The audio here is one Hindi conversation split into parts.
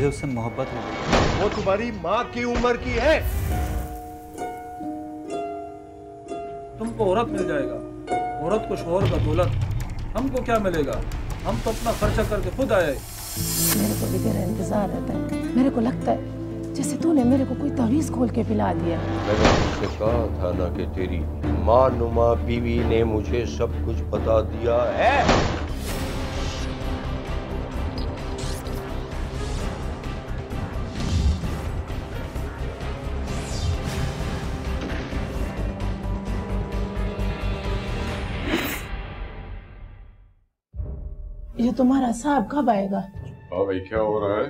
उससे मोहब्बत हो गई। वो तुम्हारी माँ की उम्र की है। तुमको औरत मिल जाएगा, औरत को शोहर का दौलत, हमको क्या मिलेगा? हम तो अपना खर्चा करके खुद आए। मेरे को भी तेरा इंतजार रहता है। मेरे को लगता है जैसे तूने मेरे को कोई तवीज खोल के पिला दिया। मैंने तुझसे कहा था ना कि तेरी माँ नुमा बीवी ने मुझे सब कुछ बता दिया है। ये तुम्हारा साहब कब आएगा? हाँ भाई, क्या हो रहा है?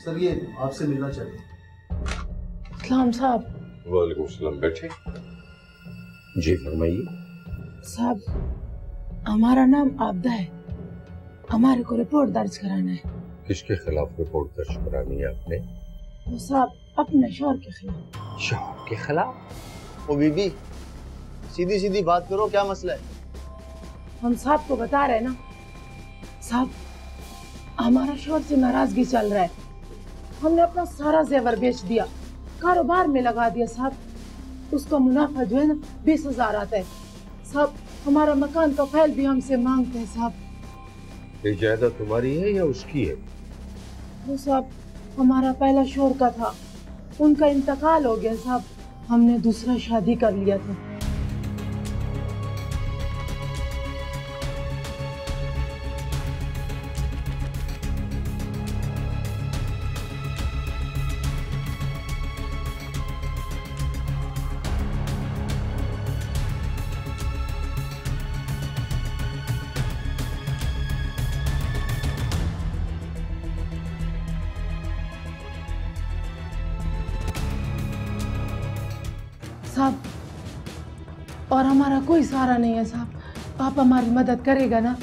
सर ये आपसे मिलना चाहिए। इस्लाम साहब। वालेकुम सलाम, बैठे। जी फरमाइए। साहब, हमारा नाम आबदा है, हमारे को रिपोर्ट दर्ज कराना है। किसके खिलाफ रिपोर्ट दर्ज करानी है आपने? वो साहब अपने शौहर के खिलाफ। शौहर के खिलाफ? ओ बीबी, सीधी सीधी बात करो, क्या मसला है? हम साहब को बता रहे हैं ना साहब, हमारा शौहर से नाराजगी चल रहा है। हमने अपना सारा जेवर बेच दिया, कारोबार में लगा दिया साहब। उसका मुनाफा जो है ना 20,000 आता है साहब। हमारा मकान का फाइल भी हमसे मांगते हैं साहब। ये जायदाद तुम्हारी है या उसकी है? वो साहब हमारा पहला शौहर का था, उनका इंतकाल हो गया साहब। हमने दूसरा शादी कर लिया था। साहब, और हमारा कोई सहारा नहीं है साहब। आप हमारी मदद करेगा ना?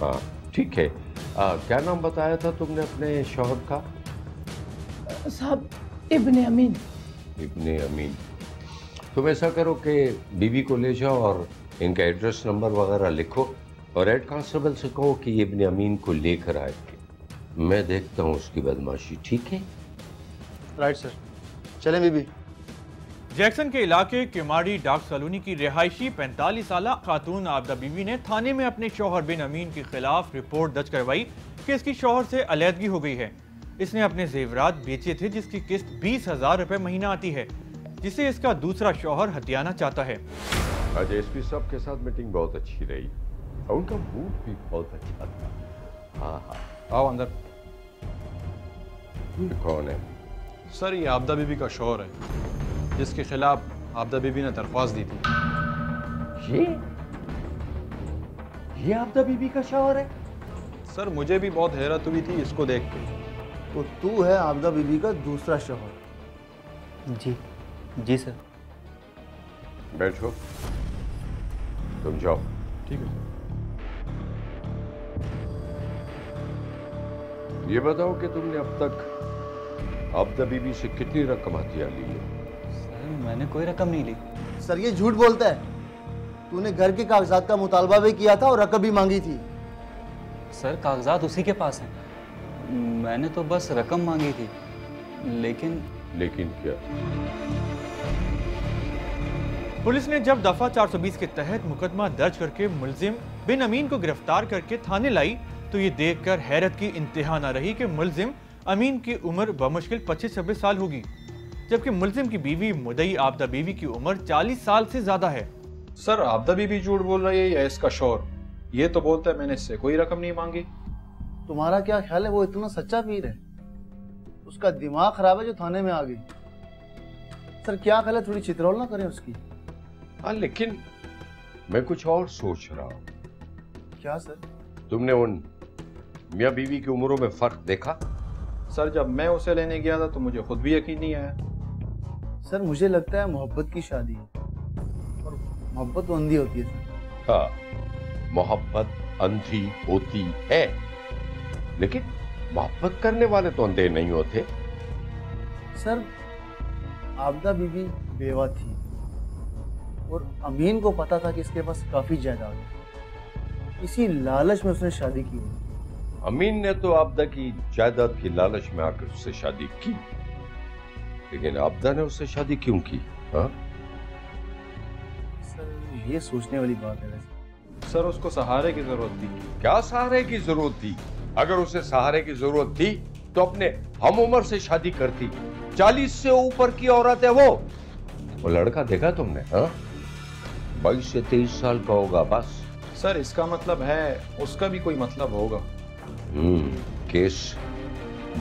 हाँ ठीक है। क्या नाम बताया था तुमने अपने शौहर का? साहब इब्ने अमीन। इब्ने अमीन। तुम ऐसा करो कि बीवी को ले जाओ और इनका एड्रेस नंबर वगैरह लिखो और हेड कांस्टेबल से कहो कि इब्ने अमीन को लेकर आए। मैं देखता हूँ उसकी बदमाशी। ठीक है? राइट सर, चलें बीबी। जैक्सन के इलाके किमाड़ी डाक कॉलोनी की रिहायशी 45 साल खातून आबदा बीवी ने थाने में अपने शौहर बिन अमीन के खिलाफ रिपोर्ट दर्ज करवाई कि इसकी शौहर से अलहदगी हो गई है। इसने अपने जेवरात बेचे थे जिसकी किस्त 20,000 रुपए महीना आती है, जिसे इसका दूसरा शौहर हथियाना चाहता है। आज एसपी साहब के साथ मीटिंग बहुत अच्छी रही और उनका मूड भी बहुत अच्छा था। हाँ हाँ, आओ अंदर। कौन है? सर ये आबदा बीबी का शौहर है, जिसके खिलाफ आबदा बीबी ने दरख्वास्त दी थी। ये आबदा बीबी का शौहर है? सर मुझे भी बहुत हैरत हुई थी इसको देख के। तो तू है आबदा बीबी का दूसरा शौहर? जी जी सर। बैठो, तुम जाओ। ठीक है सर। ये बताओ कि तुमने अब तक आबदा बीबी से कितनी रकम हथिया ली है? सर मैंने कोई रकम नहीं ली। सर ये झूठ बोलता है। तूने घर के कागजात का मुतालबा भी किया था और रकम भी मांगी थी। सर कागजात उसी के पास हैं, मैंने तो बस रकम मांगी थी। लेकिन क्या? पुलिस ने जब दफा 420 के तहत मुकदमा दर्ज करके मुलजिम बिन अमीन को गिरफ्तार करके थाने लाई तो ये देखकर हैरत की इंतहा न रही कि मुलजिम अमीन की उम्र बमुश्किल 25-26 साल होगी, जबकि मुलजिम की बीवी मुदई आबदा बीवी की उम्र 40 साल से ज्यादा है। सर आबदा बीबी झूठ बोल रही है या इसका शौहर? ये तो बोलता है मैंने इससे कोई रकम नहीं मांगी। तुम्हारा क्या ख्याल है वो इतना सच्चा पीर है? उसका दिमाग खराब है जो थाने में आ गई। सर क्या ख्याल है, थोड़ी चित्रौल ना करें उसकी? हाँ लेकिन मैं कुछ और सोच रहा हूँ। क्या सर? तुमने उन मियाँ बीवी की उम्रों में फर्क देखा? सर जब मैं उसे लेने गया था तो मुझे खुद भी यकीन नहीं आया। सर मुझे लगता है मोहब्बत की शादी है और मोहब्बत तो अंधी होती है सर। हाँ, मोहब्बत अंधी होती है, लेकिन मोहब्बत करने वाले तो अंधे नहीं होते। सर आबदा बीबी बेवा थी और अमीन को पता था कि इसके पास काफी जायदाद है। इसी लालच में उसने शादी की। अमीन ने तो आपदा की जायदाद की लालच में आकर उससे शादी की, लेकिन आपदा ने उससे शादी क्यों की? हाँ सर ये सोचने वाली बात है वैसे। सर उसको सहारे की जरूरत थी। क्या सहारे की जरूरत थी? अगर उसे सहारे की जरूरत थी तो अपने हम उम्र से शादी करती। 40 से ऊपर की औरत है वो लड़का देखा तुमने? हाँ 22 से 23 साल का होगा बस। सर इसका मतलब है उसका भी कोई मतलब होगा। केस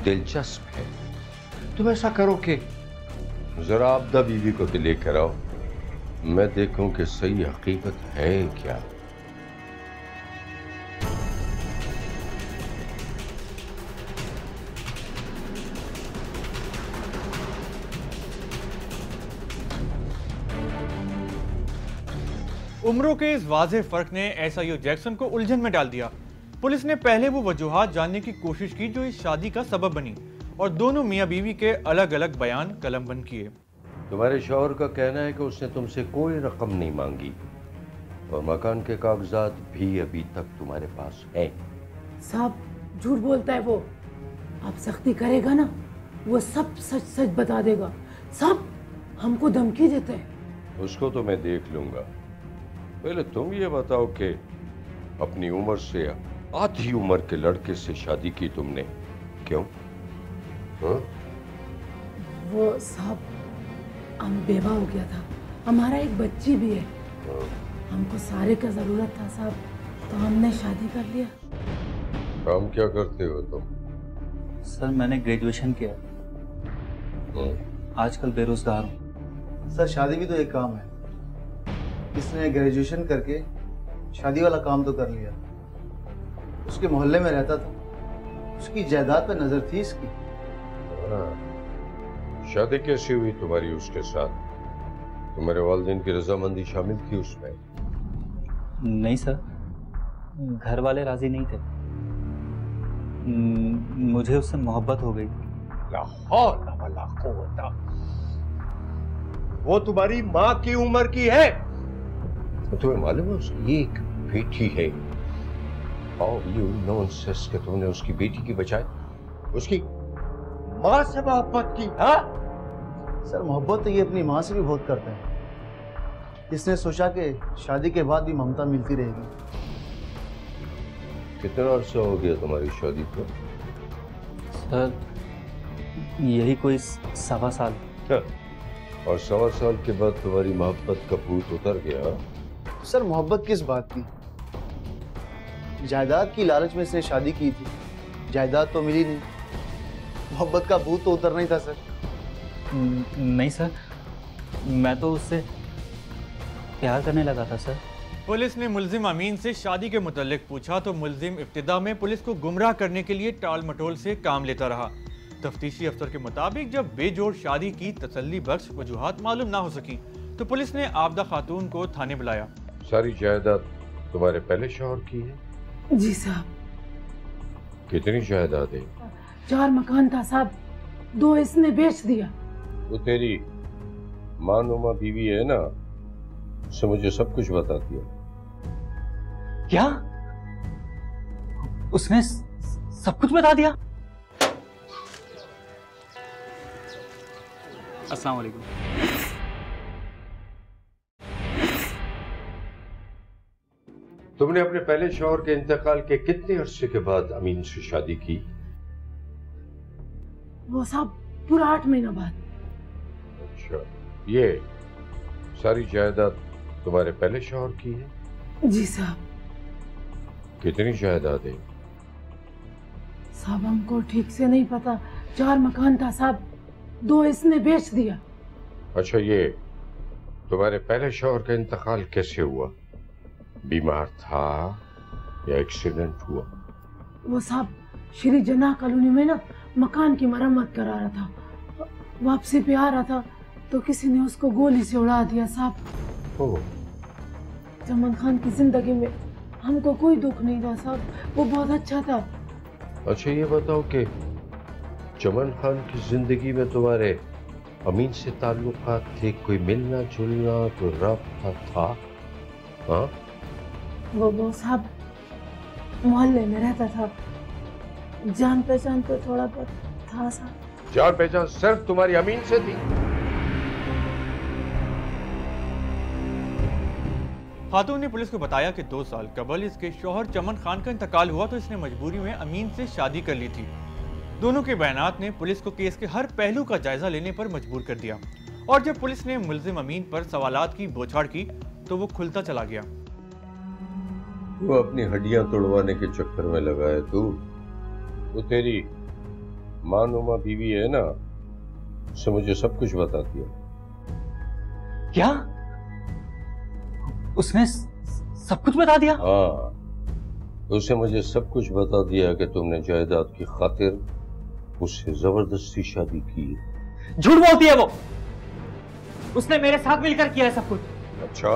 दिलचस्प है। तुम ऐसा करो कि जरा आपदा बीवी को भी लेकर आओ, मैं देखूं कि सही हकीकत है क्या। उम्रों के इस वाज़ेह फर्क ने एसआईओ जैक्सन को उलझन में डाल दिया। पुलिस ने पहले वो वजूहात जानने की कोशिश की जो इस शादी का सबब बनी, और दोनों मियां बीवी के अलग अलग बयान कलमबंद किए। तुम्हारे शौहर का कहना है कि उसने तुमसे कोई रकम नहीं मांगी और मकान के कागजात भी अभी तक तुम्हारे पास है। साहब झूठ बोलता है वो। आप सख्ती करेगा ना, वो सब सच सच बता देगा। साहब हमको धमकी देते हैं। उसको तो मैं देख लूंगा। पहले तुम ये बताओ कि अपनी उम्र से आधी उम्र के लड़के से शादी की तुमने, क्यों? हाँ? वो साहब हम बेवा हो गया था, हमारा एक बच्ची भी है। हमको सारे का जरूरत था साहब, तो हमने शादी कर लिया। काम क्या करते हो तुम? सर मैंने ग्रेजुएशन किया, आजकल बेरोजगार हूँ। सर शादी भी तो एक काम है। इसने ग्रेजुएशन करके शादी वाला काम तो कर लिया। उसके मोहल्ले में रहता था, उसकी जायदाद पे नजर थी इसकी। शादी कैसी हुई तुम्हारी उसके साथ? तुम्हारे वालिदैन की रजामंदी शामिल थी उसमें? नहीं सर, घर वाले राजी नहीं थे। मुझे उससे मोहब्बत हो गई। वो तुम्हारी माँ की उम्र की है। तो तुम्हें मालूम है उसकी एक बेटी है। और यू नॉनसेंस कि तुमने उसकी बेटी की बजाय उसकी माँ से मोहब्बत की। हाँ सर मोहब्बत तो ये अपनी माँ से भी बहुत करते हैं। इसने सोचा कि शादी के बाद भी ममता मिलती रहेगी। कितना अर्सा हो गया तुम्हारी शादी को? सर यही कोई 1.25 साल। और 1.25 साल के बाद तुम्हारी मोहब्बत का भूत उतर गया? सर मोहब्बत किस बात की? जायदाद की लालच में इसने शादी की थी, जायदाद तो मिली नहीं, मोहब्बत का भूत तो उतरना ही था सर। नहीं सर, मैं तो उससे प्यार करने लगा था सर। पुलिस ने मुल्जिम अमीन से शादी के मुतल्लिक पूछा तो मुल्जिम इब्तिदा में पुलिस को गुमराह करने के लिए टाल मटोल से काम लेता रहा। तफ्तीशी अफसर के मुताबिक जब बेजोड़ शादी की तसल्ली बख्श वजूहात मालूम ना हो सकी तो पुलिस ने आबदा खातून को थाने बुलाया। सारी जायदाद तुम्हारे पहले शौहर की है? जी साहब। कितनी जायदाद है? 4 मकान था साहब, 2 इसने बेच दिया। वो तेरी मानुमा बीवी है ना, उससे मुझे सब कुछ बता दिया। क्या? उसने सब कुछ बता दिया? अस्सलाम वालेकुम। तुमने अपने पहले शौहर के इंतकाल के कितने अरसे के बाद अमीन से शादी की? वो साहब पूरा 8 महीना बाद। अच्छा, ये सारी जायदाद तुम्हारे पहले शौहर की है? जी साहब। कितनी जायदाद है? साहब हमको ठीक से नहीं पता, 4 मकान था साहब, 2 इसने बेच दिया। अच्छा, ये तुम्हारे पहले शौहर का इंतकाल कैसे हुआ? बीमार था या एक्सीडेंट हुआ? वो साहब श्री जना कॉलोनी में ना मकान की मरम्मत करा रहा था, वापसी पे आ रहा था तो किसी ने उसको गोली से उड़ा दिया साहब। चमन खान की जिंदगी में हमको कोई दुख नहीं था साहब, वो बहुत अच्छा था। अच्छा, ये बताओ कि चमन खान की जिंदगी में तुम्हारे अमीन से ताल्लुकात थे? कोई मिलना जुलना, कोई राब्ता था? हाँ? वो साहब मोहल्ले में रहता था, जान पहचान तो थोड़ा बहुत था सा। जान पहचान सिर्फ तुम्हारी अमीन से थी? खातून ने पुलिस को बताया कि 2 साल कबल इसके शौहर चमन खान का इंतकाल हुआ तो इसने मजबूरी में अमीन से शादी कर ली थी। दोनों के बयानात ने पुलिस को केस के हर पहलू का जायजा लेने पर मजबूर कर दिया और जब पुलिस ने मुल्जिम अमीन पर सवालात की बौछार की तो वो खुलता चला गया। वो अपनी हड्डियां तोड़वाने के चक्कर में लगा है तू। वो तेरी मानुमा बीवी है ना, उससे मुझे सब कुछ बता दिया। क्या? उसने सब कुछ बता दिया? हाँ, उसने मुझे सब कुछ बता दिया कि तुमने जायदाद की खातिर उससे जबरदस्ती शादी की है। झूठ बोलती है वो। उसने मेरे साथ मिलकर किया है सब कुछ। अच्छा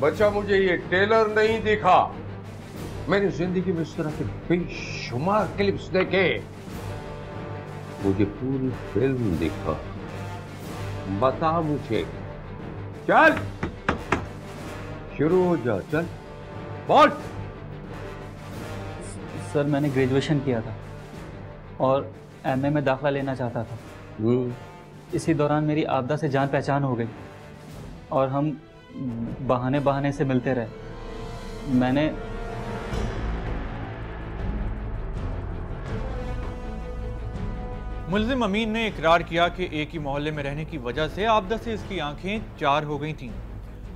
बच्चा, मुझे ये टेलर नहीं दिखा। मैंने जिंदगी में इस तरह के बेशुमार क्लिप्स देखे। मुझे पूरी फिल्म दिखा। बता मुझे। चल शुरू हो जा, चल बोल। सर मैंने ग्रेजुएशन किया था और एमए में दाखिला लेना चाहता था। इसी दौरान मेरी आपदा से जान पहचान हो गई और हम बहाने बहाने से मिलते रहे। मैंने मुल्जिम अमीन ने इकरार किया कि एक ही मोहल्ले में रहने की वजह से आपदा से इसकी आंखें 4 हो गई थीं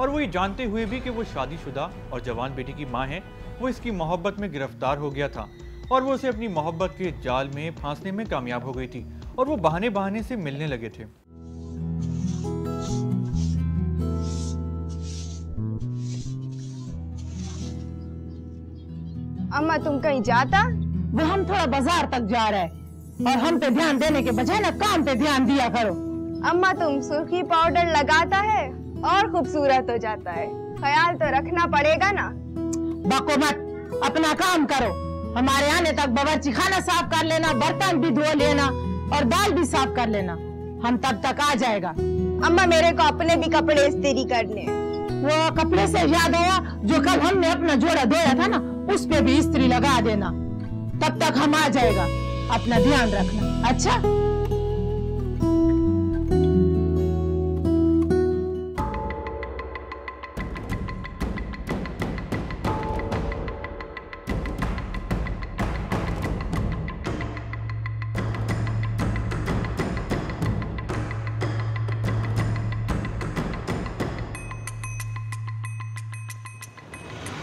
और वो ये जानते हुए भी कि वो शादीशुदा और जवान बेटी की मां है, वो इसकी मोहब्बत में गिरफ्तार हो गया था और वो उसे अपनी मोहब्बत के जाल में फांसने में कामयाब हो गई थी और वो बहाने बहाने से मिलने लगे थे। अम्मा तुम कहीं जाता? वो हम थोड़ा बाजार तक जा रहे हैं और हम पे ध्यान देने के बजाय ना काम पे ध्यान दिया करो। अम्मा तुम सुर्खी पाउडर लगाता है और खूबसूरत हो जाता है, ख्याल तो रखना पड़ेगा ना। बको मत, अपना काम करो। हमारे आने तक बावर्ची खाना साफ कर लेना, बर्तन भी धो लेना और बाल भी साफ कर लेना। हम तब तक आ जाएगा। अम्मा मेरे को अपने भी कपड़े इस्त्री करने। वो कपड़े से याद आया, जो कल हमने अपना जोड़ा धोया था ना, उस पे भी इस्त्री लगा देना। तब तक हम आ जाएगा। अपना ध्यान रखना। अच्छा?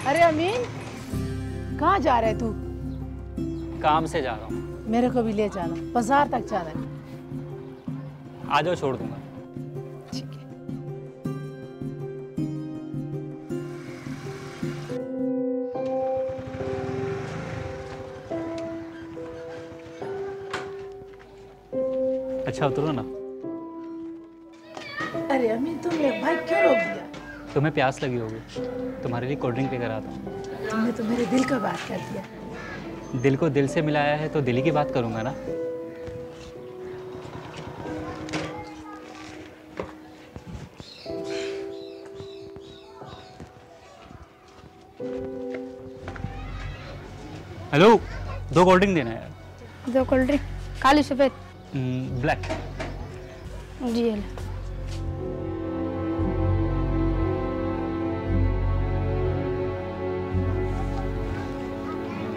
अरे अमीन, कहाँ जा रहे तू? काम से जा रहा हूँ। मेरे को भी ले जाना, बाजार तक जाना है। आ जाओ, छोड़ दूंगा। ठीक है। अच्छा उतरो ना। अरे अमीन, तुमने बाइक क्यों रोक दिया? तुम्हें प्यास लगी होगी, तुम्हारे लिए कोल्ड ड्रिंक लेकर आता हूँ। तुमने तो मेरे दिल का बात कर दिया। दिल को दिल से मिलाया है तो दिल ही की बात करूंगा ना। हेलो, 2 कोल्ड ड्रिंक देना है। 2 कोल्ड ड्रिंक, काली सफेद? ब्लैक। जी।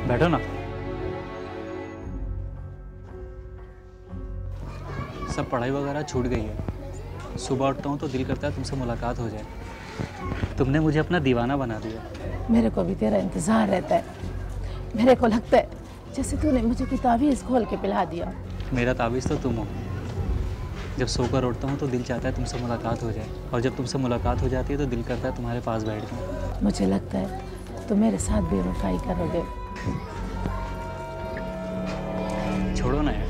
बैठो ना। सब पढ़ाई वगैरह छूट गई है। सुबह उठता हूँ तो दिल करता है तुमसे मुलाकात हो जाए। तुमने मुझे अपना दीवाना बना दिया। मेरे को भी तेरा इंतजार रहता है। मेरे को लगता है जैसे तूने मुझे कोई तावीज़ खोल के पिला दिया। मेरा तावीज़ तो तुम हो। जब सोकर उठता हूँ तो दिल चाहता है तुमसे मुलाकात हो जाए और जब तुमसे मुलाकात हो जाती है तो दिल करता है तुम्हारे पास बैठ जाऊँ। मुझे लगता है तुम मेरे साथ बेवफाई करोगे। छोड़ो ना यार।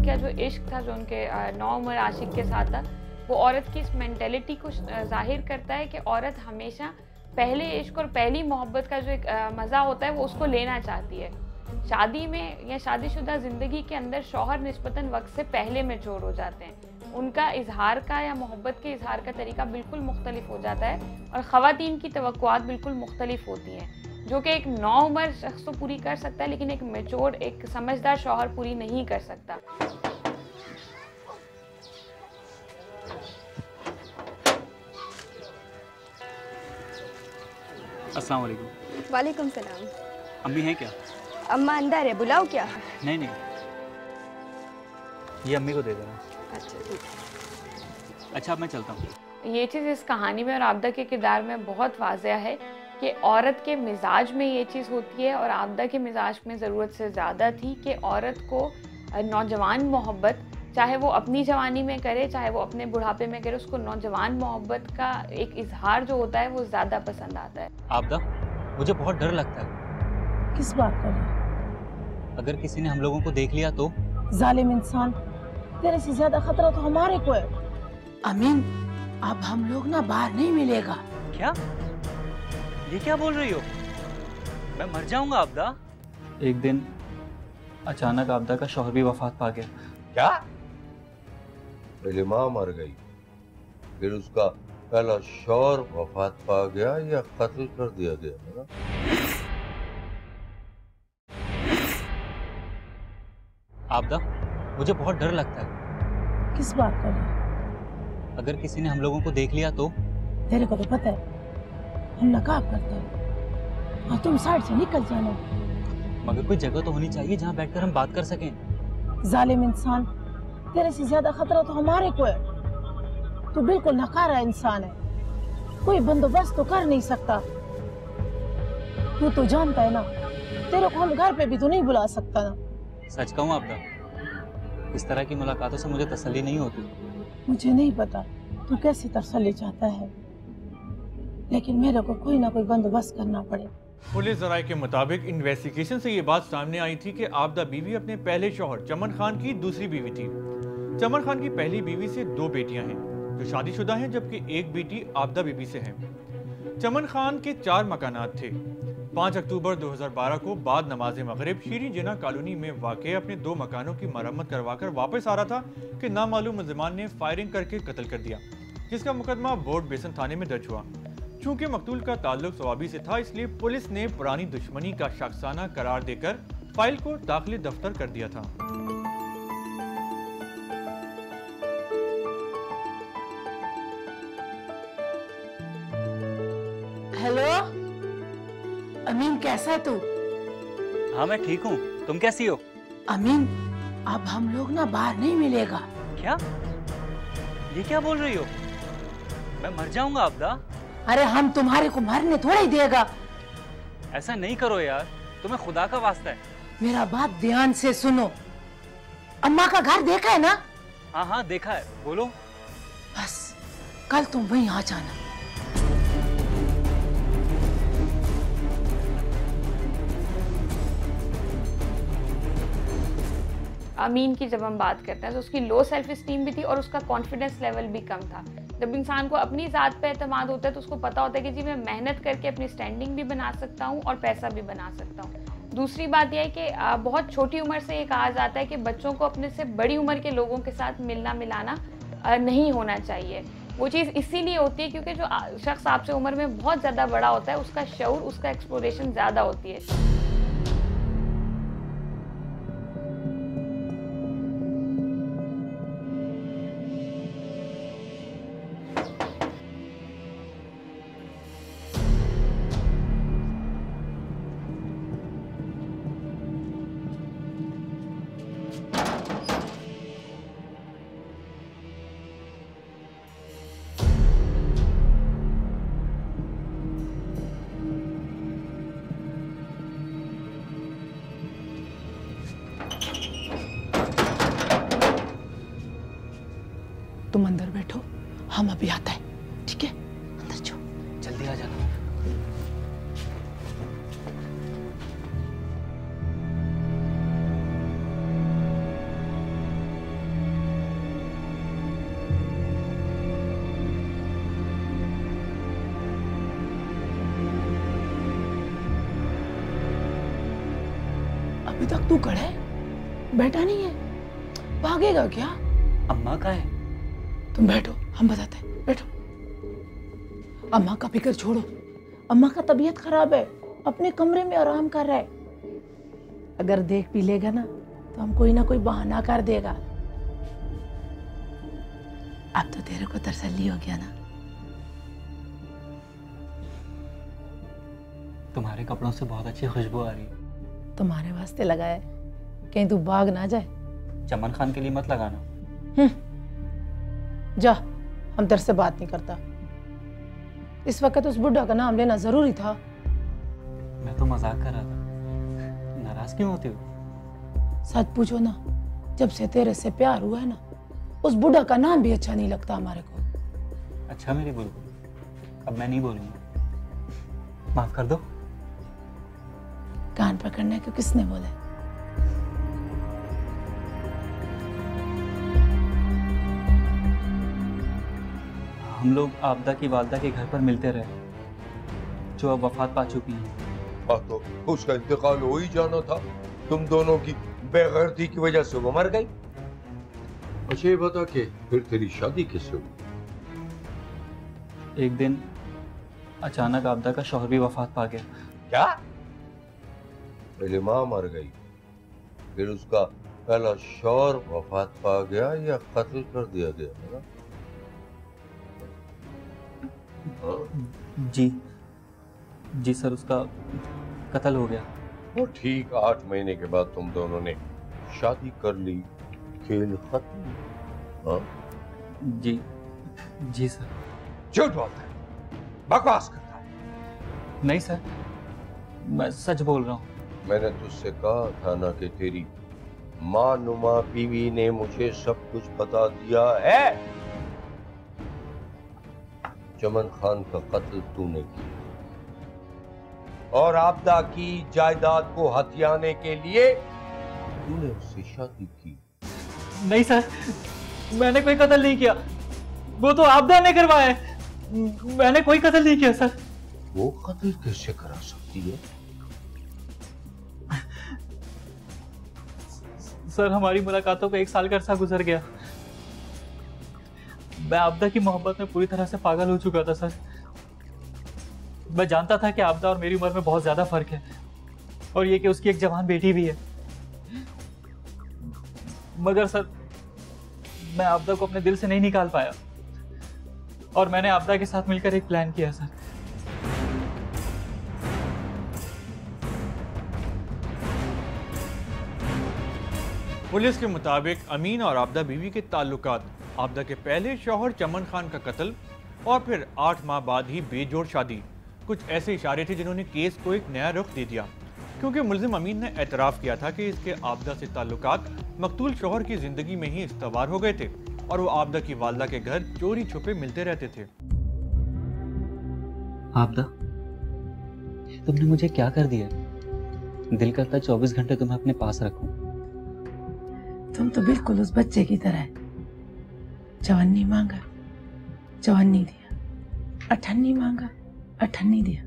क्या जो इश्क था जो उनके नौउम्र आशिक के साथ था, वो औरत की इस मेंटेलिटी को जाहिर करता है कि औरत हमेशा पहले इश्क और पहली मोहब्बत का जो एक मज़ा होता है वो उसको लेना चाहती है। शादी में या शादीशुदा ज़िंदगी के अंदर शौहर निस्बतन वक्त से पहले मैच्योर हो जाते हैं। उनका इजहार का या मोहब्बत के इजहार का तरीका बिल्कुल मुख्तलिफ हो जाता है और ख़वातीन की तवक्कुआत बिल्कुल मुख्तलिफ होती हैं, जो कि एक नौउम्र शख्स तो पूरी कर सकता है लेकिन एक मैच्योर, एक समझदार शौहर पूरी नहीं कर सकता। अस्सलाम वालेकुम। वालेकुम सलाम। अम्मी हैं क्या? अम्मा अंदर है, बुलाओ क्या? नहीं नहीं, ये अम्मी को दे देना। अच्छा ठीक है। अच्छा अब मैं चलता हूँ। ये चीज़ इस कहानी में और आबदा के किरदार में बहुत वाज़ेह है कि औरत के मिजाज में ये चीज़ होती है और आबदा के मिजाज में ज़रूरत से ज़्यादा थी कि औरत को नौजवान मोहब्बत, चाहे वो अपनी जवानी में करे चाहे वो अपने बुढ़ापे में करे, उसको नौजवान मोहब्बत का एक इजहार जो होता है वो ज़्यादा पसंद आता है। आबदा, मुझे बहुत डर लगता है। किस बात का डर? अगर किसी ने हम लोगों को देख लिया तो? जालिम इंसान, तेरे से ज्यादा खतरा तो हमारे को है। अमीन, अब हम लोग ना बाहर नहीं मिलेगा। क्या? ये क्या बोल रही हो? मैं मर जाऊंगा आबदा। एक दिन अचानक आबदा का शौहर भी वफात पा गया। क्या? पहले माँ मर गई, फिर उसका पहला शौहर वफात पा गया या कत्ल कर दिया गया है ना? आबदा, मुझे बहुत डर लगता है। किस बात का डर? अगर किसी ने हम लोगों को देख लिया तो? तेरे को तो पता है हम नकाब करते हैं और तुम साइड से निकल जाना। मगर कोई जगह तो होनी चाहिए जहाँ बैठकर हम बात कर सकें। जालिम इंसान, तेरे से ज्यादा खतरा तो हमारे को है। तू बिल्कुल नकारा इंसान है, कोई बंदोबस्त तो कर नहीं सकता। तू तो जानता है ना, तेरे को हम घर पे भी तो नहीं बुला सकता ना। सच कहूँ आबदा, इस तरह की मुलाकातों से मुझे तसल्ली नहीं होती। मुझे नहीं पता तू कैसी तसल्ली चाहता है, लेकिन मेरे को कोई ना कोई बंदोबस्त करना पड़े। पुलिस ज़राए के मुताबिक इन्वेस्टिगेशन से ये बात सामने आई थी कि आबदा बीवी अपने पहले शौहर चमन खान की दूसरी बीवी थी। चमन खान की पहली बीवी से 2 बेटियां हैं जो शादीशुदा हैं, जबकि एक बेटी आबदा बीवी से है। चमन खान के 4 मकानात थे। 5 अक्टूबर 2012 को बाद नमाज मगरिब शीरीं जिना कॉलोनी में वाक़े अपने 2 मकानों की मरम्मत करवाकर वापस आ रहा था कि नामालूम मुलज़िमान ने फायरिंग करके कत्ल कर दिया, जिसका मुकदमा बोर्ड बेसन थाने में दर्ज हुआ। चूंकि मकतूल का ताल्लुक सवाबी से था, इसलिए पुलिस ने पुरानी दुश्मनी का शख्साना करार देकर फाइल को दाखिली दफ्तर कर दिया था। हेलो अमीन, कैसा है तू? हाँ मैं ठीक हूँ, तुम कैसी हो? अमीन, अब हम लोग ना बाहर नहीं मिलेगा। क्या? ये क्या बोल रही हो? मैं मर जाऊंगा आबदा। अरे हम तुम्हारे को मरने थोड़ा ही देगा। ऐसा नहीं करो यार, तुम्हें खुदा का वास्ता है। मेरा बात ध्यान से सुनो। अम्मा का घर देखा है ना? हाँ हाँ देखा है, बोलो। बस कल तुम वहीं आ जाना। अमीन की जब हम बात करते हैं तो उसकी लो सेल्फ स्टीम भी थी और उसका कॉन्फिडेंस लेवल भी कम था। जब इंसान को अपनी ज़ात पे एतमाद होता है तो उसको पता होता है कि जी मैं मेहनत करके अपनी स्टैंडिंग भी बना सकता हूँ और पैसा भी बना सकता हूँ। दूसरी बात यह है कि बहुत छोटी उम्र से ये कहा जाता है कि बच्चों को अपने से बड़ी उम्र के लोगों के साथ मिलना मिलाना नहीं होना चाहिए। वो चीज़ इसीलिए होती है क्योंकि जो शख्स आपसे उम्र में बहुत ज़्यादा बड़ा होता है उसका शऊर, उसका एक्सप्लोरेशन ज़्यादा होती है। तुम अंदर बैठो, हम अभी आता है, ठीक है? अंदर जाओ, जल्दी आ जाना। तू खड़ा है, बैठा नहीं है, भागेगा क्या? अम्मा का है। तुम बैठो, हम बताते हैं, बैठो। अम्मा का फिक्र छोड़ो, अम्मा का तबीयत खराब है, अपने कमरे में आराम कर रहा है। अगर देख भी लेगा ना तो हम कोई ना कोई बहाना कर देगा। अब तो तेरे को तसल्ली हो गया ना? तुम्हारे कपड़ों से बहुत अच्छी खुशबू आ रही है। तुम्हारे वास्ते लगाया है, कहीं तू भाग ना जाए। चमन खान के लिए मत लगाना। जा, हम तेरे से बात नहीं करता। इस वक्त उस बुढ़ा का नाम लेना जरूरी था। मैं तो मजाक कर रहा था, नाराज क्यों होती हो? सच पूछो ना, जब से तेरे से प्यार हुआ है ना, उस बुढ़ा का नाम भी अच्छा नहीं लगता हमारे को। अच्छा मेरी बुलबुल, अब मैं नहीं बोलूंगा, माफ कर दो। कान पकड़ने को किसने बोले? हम लोग आपदा की वालदा के घर पर मिलते रहे, जो अब वफात पा चुकी हैं। तो उसका इंतकाल हो ही जाना था, तुम दोनों की बेगैरती की वजह से वो मर गई। अच्छा ये बता के फिर तेरी शादी किससे हुई? एक दिन अचानक आपदा का शौहर भी वफात पा गया। क्या? पहले माँ मर गई, फिर उसका पहला शौहर वफात पा गया या कत्ल कर दिया गया है ना? जी सर, उसका कत्ल हो गया। और ठीक 8 महीने के बाद तुम दोनों ने शादी कर ली, खेल खत्म। हाँ? जी सर। झूठ बोलता है, बकवास करता है। नहीं सर, मैं सच बोल रहा हूँ। मैंने तुझसे कहा था ना कि तेरी माँ नुमा बीवी ने मुझे सब कुछ बता दिया है। चमन खान का कत्ल तूने किया और आपदा की जायदाद को हथियाने के लिए तूने उससे शादी की। नहीं सर, मैंने कोई कत्ल नहीं किया, वो तो आपदा ने करवाया है। मैंने कोई कत्ल नहीं किया सर। वो कत्ल कैसे करा सकती है? सर, हमारी मुलाकातों को 1 साल का अरसा गुजर गया। मैं आपदा की मोहब्बत में पूरी तरह से पागल हो चुका था सर। मैं जानता था कि आपदा और मेरी उम्र में बहुत ज्यादा फर्क है, और ये कि उसकी एक जवान बेटी भी है। मगर सर, मैं आपदा को अपने दिल से नहीं निकाल पाया, और मैंने आपदा के साथ मिलकर एक प्लान किया सर। पुलिस के मुताबिक अमीन और आपदा बीवी के ताल्लुकात, आपदा के पहले शौहर चमन खान का कत्ल और फिर 8 माह बाद ही बेजोड़ शादी, कुछ ऐसे इशारे थे जिन्होंने केस को एक नया रुख दे दिया। क्योंकि मुल्जिम अमीन ने एतराफ़ किया था कि इसके आपदा से ताल्लुकात मकतूल शौहर की जिंदगी में ही इस्तवार हो गए थे और वो आपदा की वालदा के घर चोरी छुपे मिलते रहते थे। आपदा, तुमने मुझे क्या कर दिया? दिल करता 24 घंटे तुम्हें अपने पास रखूं। तुम तो बिल्कुल उस बच्चे की तरह है। चवन्नी मांगा, चवन्नी दिया, अठन्नी मांगा, अठन्नी दिया।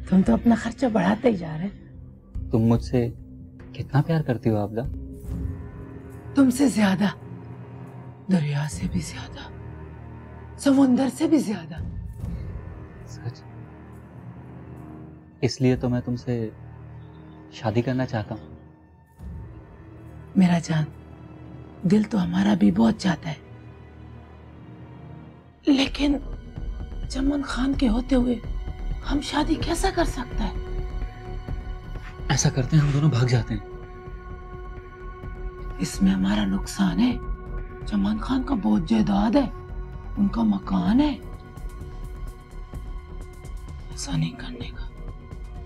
तुम तो अपना खर्चा बढ़ाते ही जा रहे। तुम मुझसे कितना प्यार करती हो आपदा? तुमसे ज्यादा, दरिया से भी ज्यादा, समुंदर से भी ज्यादा। सच? इसलिए तो मैं तुमसे शादी करना चाहता हूँ। मेरा जान, दिल तो हमारा भी बहुत चाहता है, लेकिन चमन खान के होते हुए हम शादी कैसा कर सकता है? ऐसा करते हैं, हम दोनों भाग जाते हैं। इसमें हमारा नुकसान है। चमन खान का बहुत जायदाद है, उनका मकान है। ऐसा नहीं करने का।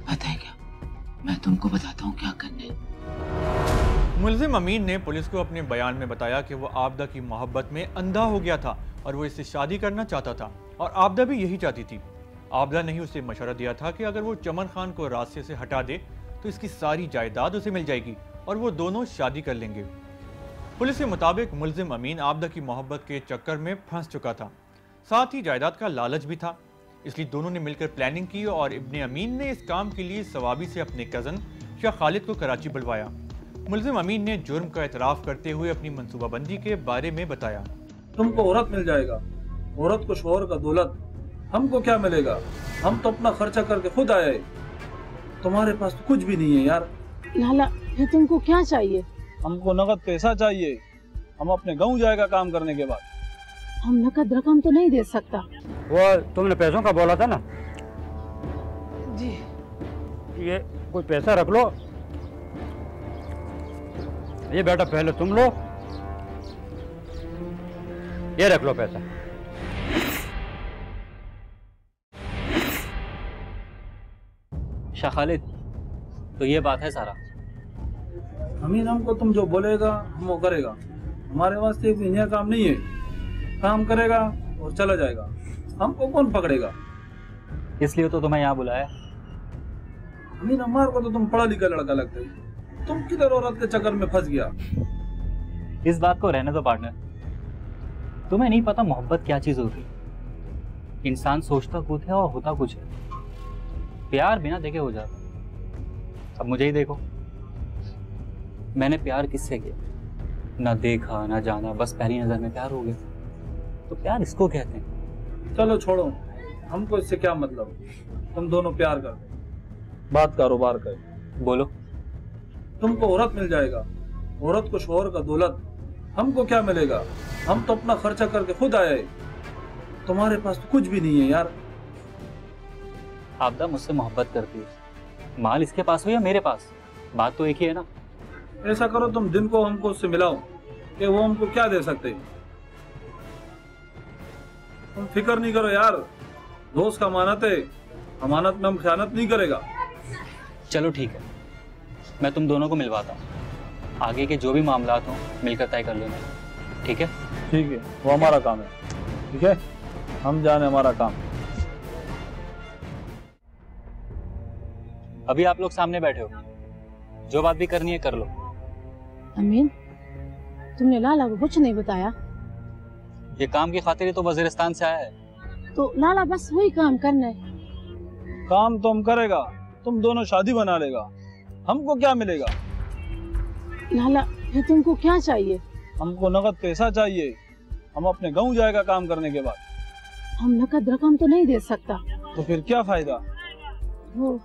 पता है क्या, मैं तुमको बताता हूँ क्या करने। मुल्जिम अमीन ने पुलिस को अपने बयान में बताया कि वो आपदा की मोहब्बत में अंधा हो गया था और वो इससे शादी करना चाहता था, और आपदा भी यही चाहती थी। आपदा ने ही उसे मशवरा दिया था कि अगर वो चमन खान को रास्ते से हटा दे तो इसकी सारी जायदाद उसे मिल जाएगी और वो दोनों शादी कर लेंगे। पुलिस के मुताबिक मुल्जिम अमीन आपदा की मोहब्बत के चक्कर में फंस चुका था, साथ ही जायदाद का लालच भी था। इसलिए दोनों ने मिलकर प्लानिंग की और इब्ने अमीन ने इस काम के लिए सवाबी से अपने कज़न शाह खालिद को कराची बुलवाया। मुलजिम अमीन ने जुर्म का एतराफ़ करते हुए अपनी मनसूबाबंदी के बारे में बताया। तुमको औरत मिल जाएगा, औरत को शोहर का दौलत, हमको क्या मिलेगा? हम तो अपना खर्चा करके खुद आए, तुम्हारे पास तो कुछ भी नहीं है यार। लाला फिर तुमको क्या चाहिए? हमको नगद पैसा चाहिए, हम अपने गाँव जाएगा काम करने के बाद। हम नकद रकम तो नहीं दे सकता। वो तुमने पैसों का बोला था ना जी। ये कोई पैसा रख लो। ये बेटा पहले तुम लो, ये रख लो पैसा। शाह खालिद, तो ये बात है सारा? अमीन, हमको तुम जो बोलेगा हम वो करेगा। हमारे वास्ते एक दुनिया काम नहीं है, काम करेगा और चला जाएगा, हमको कौन पकड़ेगा? इसलिए तो तुम्हें यहाँ बुलाया। अमीन, हमारे को तो तुम पढ़ा लिखा लड़का लगता है, तुम किधर औरत के चक्कर में फंस गया? इस बात को रहने दो पार्टनर, तुम्हें नहीं पता मोहब्बत क्या चीज होती। इंसान सोचता कुछ है और होता कुछ है। प्यार बिना देखे हो जाता। अब मुझे ही देखो, मैंने प्यार किससे किया? ना देखा ना जाना, बस पहली नजर में प्यार हो गया। तो प्यार इसको कहते हैं। चलो छोड़ो, हमको इससे क्या मतलब? तुम दोनों प्यार कर, बात कारोबार कर। बोलो। तुमको औरत मिल जाएगा, औरत को शोहर का दौलत, हमको क्या मिलेगा? हम तो अपना खर्चा करके खुद आए, तुम्हारे पास तो कुछ भी नहीं है यार। आबदा मुझसे मोहब्बत करती है, माल इसके पास हो या मेरे पास, बात तो एक ही है ना। ऐसा करो, तुम दिन को हमको उससे मिलाओ कि वो हमको क्या दे सकते। तुम फिक्र नहीं करो यार, दोस्त का अमानत है, अमानत में हम खयानत नहीं करेगा। चलो ठीक है, मैं तुम दोनों को मिलवाता हूँ। आगे के जो भी मामलात हों मिलकर तय कर लेना, ठीक है? ठीक है, वो हमारा काम है। ठीक है, हम जाने हमारा काम। अभी आप लोग सामने बैठे हो, जो बात भी करनी है कर लो। अमीन, तुमने लाला को कुछ नहीं बताया? ये काम की खातिर ही तो वजीरिस्तान से आया है। तो लाला बस वही काम करना है। काम तो हम करेगा, तुम दोनों शादी बना लेगा, हमको क्या मिलेगा? लाला फिर तुमको क्या चाहिए? हमको नगद पैसा चाहिए, हम अपने गाँव जाएगा काम करने के बाद। हम नकद रकम तो नहीं दे सकता। तो फिर क्या फायदा? वो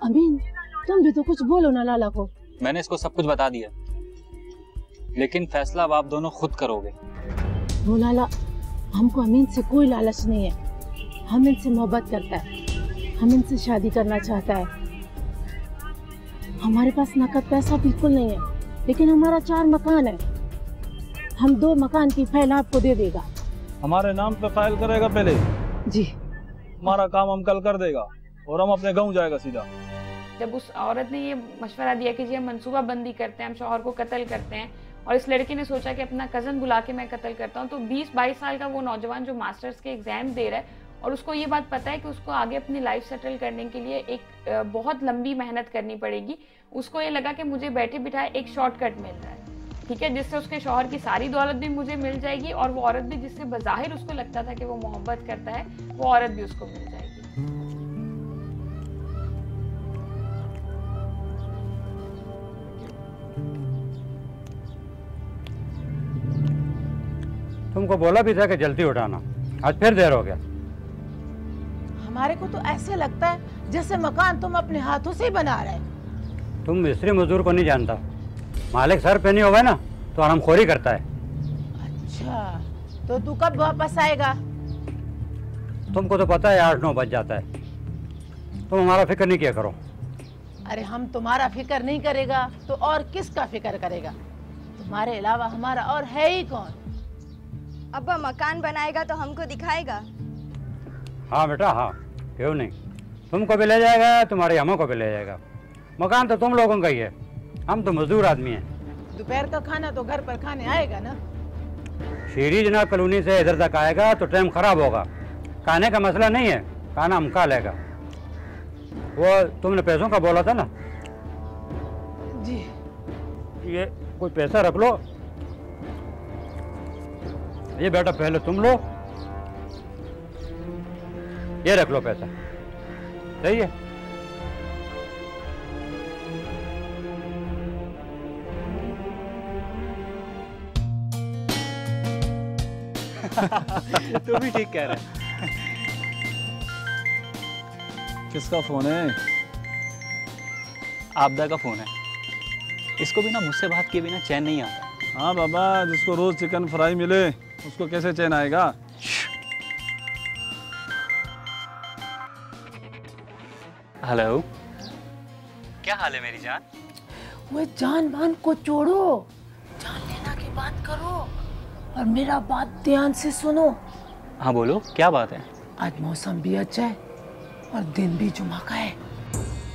अमीन, तुम भी तो कुछ बोलो ना लाला को। मैंने इसको सब कुछ बता दिया, लेकिन फैसला अब आप दोनों खुद करोगे। वो लाला, हमको अमीन से कोई लालच नहीं है। हम इनसे मोहब्बत करता है, हम इनसे शादी करना चाहता है। हमारे पास नकद पैसा बिल्कुल नहीं है, लेकिन हमारा 4 मकान है। हम 2 मकान की फाइल आपको दे देगा। हमारे नाम पे फाइल करेगा पहले? जी। हमारा काम हम कल कर देगा और हम अपने गाँव जाएगा सीधा। जब उस औरत ने ये मशवरा दिया कि जी हम मनसूबा बंदी करते हैं, हम शौहर को कत्ल करते हैं, और इस लड़के ने सोचा कि अपना कज़न बुला के मैं कत्ल करता हूँ, तो 20-22 साल का वो नौजवान जो मास्टर्स के एग्ज़ाम दे रहा है और उसको ये बात पता है कि उसको आगे अपनी लाइफ सेटल करने के लिए एक बहुत लंबी मेहनत करनी पड़ेगी। उसको ये लगा कि मुझे बैठे बिठाए एक शॉर्टकट मिल रहा है, ठीक है, जिससे उसके शौहर की सारी दौलत भी मुझे मिल जाएगी और वो औरत भी जिससे बज़ाहिर उसको लगता था कि वो मोहब्बत करता है, वो औरत भी उसको मिल जाएगी। तुमको बोला भी था कि जल्दी उठाना, आज फिर देर हो गया। हमारे को तो ऐसे लगता है जैसे मकान तुम अपने हाथों से ही बना रहे। तुम मिस्त्री मजदूर को नहीं जानता, मालिक सर पे नहीं होगा ना तो आरामखोरी करता है। अच्छा, तो तू कब वापस आएगा? तुमको तो पता है 8-9 बज जाता है। तुम हमारा फिक्र नहीं किया करो। अरे हम तुम्हारा फिक्र नहीं करेगा तो और किसका फिक्र करेगा? तुम्हारे अलावा हमारा और है ही कौन? अब्बा मकान बनाएगा तो हमको दिखाएगा। हाँ बेटा, हाँ, क्यों नहीं। तुमको भी ले जाएगा, तुम्हारी अम्मा को भी ले जाएगा। मकान तो तुम लोगों का ही है, हम तो मजदूर आदमी हैं। दोपहर का खाना तो घर पर खाने आएगा ना? शीरी जना कॉलोनी से इधर तक आएगा तो टाइम खराब होगा। खाने का मसला नहीं है, खाना हम खा लेगा। वो तुमने पैसों का बोला था ना? जी। ये कोई पैसा रख लो। ये बेटा पहले तुम लो, ये रख लो पैसा। सही है? तू भी ठीक कह रहा है। किसका फोन है? आपदा का फोन है। इसको भी ना मुझसे बात किए बिना चैन नहीं आता। हाँ बाबा, जिसको रोज चिकन फ्राई मिले उसको कैसे चैन आएगा? हेलो, क्या हाल है मेरी जान? वो जान मान को छोड़ो, जान लेना की बात करो और मेरा बात ध्यान से सुनो। हाँ बोलो, क्या बात है? आज मौसम भी अच्छा है और दिन भी जुमा का है।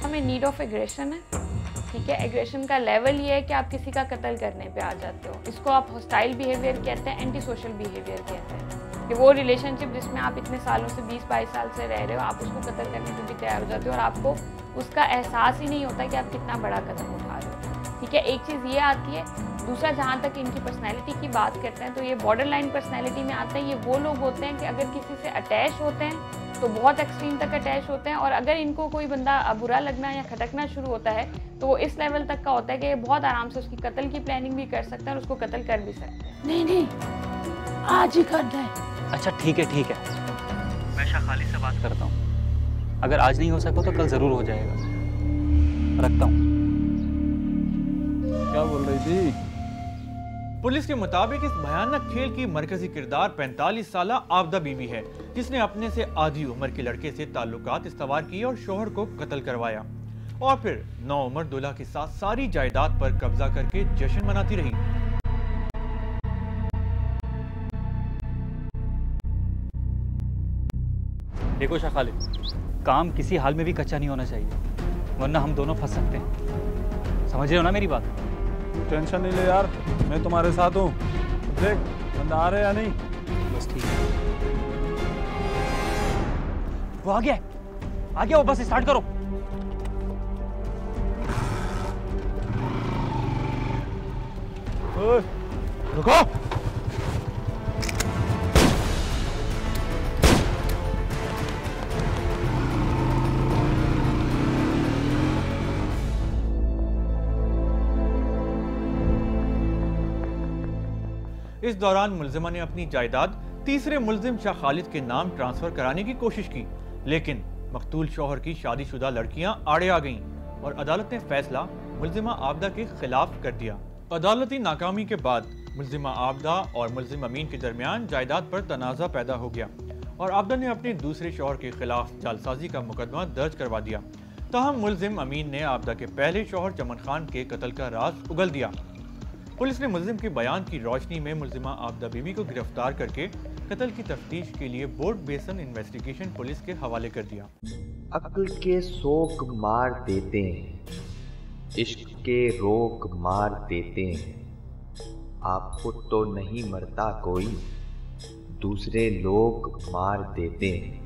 हमें नीड ऑफ एग्रेशन है, ठीक है। एग्रेशन का लेवल ये है कि आप किसी का कत्ल करने पे आ जाते हो। इसको आप हॉस्टाइल बिहेवियर कहते हैं, एंटी सोशल बिहेवियर कहते हैं। कि वो रिलेशनशिप जिसमें आप इतने सालों से 20-22 साल से रह रहे हो, आप उसको कत्ल करने पे भी तैयार हो जाते हो और आपको उसका एहसास ही नहीं होता कि आप कितना बड़ा कदम उठा रहे हो, ठीक है। एक चीज़ ये आती है। दूसरा, जहाँ तक इनकी पर्सनैलिटी की बात करते हैं तो ये बॉर्डर लाइन पर्सनैलिटी में आते हैं। ये वो लोग होते हैं कि अगर किसी से अटैच होते हैं तो बहुत एक्सट्रीम तक अटैच होते हैं, और अगर इनको कोई बंदा बुरा लगना या खटकना शुरू होता है तो वो इस लेवल तक का होता है कि ये बहुत आराम से उसकी कत्ल की प्लानिंग भी कर सकते हैं और उसको कत्ल कर भी सकते हैं। नहीं, आज ही कर दे। अच्छा ठीक है, मैं शाखाली से बात करता हूँ। अगर आज नहीं हो सका तो कल जरूर हो जाएगा। रखता हूँ। क्या बोल रही थी? पुलिस के मुताबिक इस भयानक खेल की मरकजी किरदार 45 साला आबदा बीवी है, जिसने अपने से आधी उम्र के लड़के से ताल्लुकात इस्तवार किए और शोहर को कत्ल करवाया और फिर नौउम्र दूल्हा के साथ सारी जायदाद पर कब्जा करके जश्न मनाती रही। देखो शाखाली, काम किसी हाल में भी कच्चा नहीं होना चाहिए, वरना हम दोनों फंस सकते हैं। समझ रहे हो ना मेरी बात? टेंशन नहीं ले यार, मैं तुम्हारे साथ हूँ। देख बंदा आ रहा है या नहीं? बस ठीक है। वो आ गया, वो बस स्टार्ट करो। रुको। इस दौरान मुलजिमा ने अपनी जायदाद तीसरे मुलजिम शाह खालिद के नाम ट्रांसफर कराने की कोशिश की, लेकिन मकतूल शौहर की शादीशुदा लड़कियां आड़े आ गईं और अदालत ने फैसला मुलजिमा आबदा के खिलाफ कर दिया। अदालती नाकामी के बाद मुलजिमा आबदा और मुलजिम अमीन के दरमियान जायदाद पर तनाज़ा पैदा हो गया और आबदा ने अपने दूसरे शौहर के खिलाफ जालसाजी का मुकदमा दर्ज करवा दिया। ताहम मुलजिम अमीन ने आबदा के पहले शौहर चमन खान के कत्ल का राज उगल दिया। पुलिस ने मुलजिम के बयान की रोशनी में मुलजिमा आबदा बीवी को गिरफ्तार करके कत्ल की तफ्तीश के लिए बोर्ड बेसन इन्वेस्टिगेशन पुलिस के हवाले कर दिया। अक्ल के शोक मार देते हैं, इश्क के रोग मार देते हैं। आपको तो नहीं मरता कोई, दूसरे लोग मार देते हैं।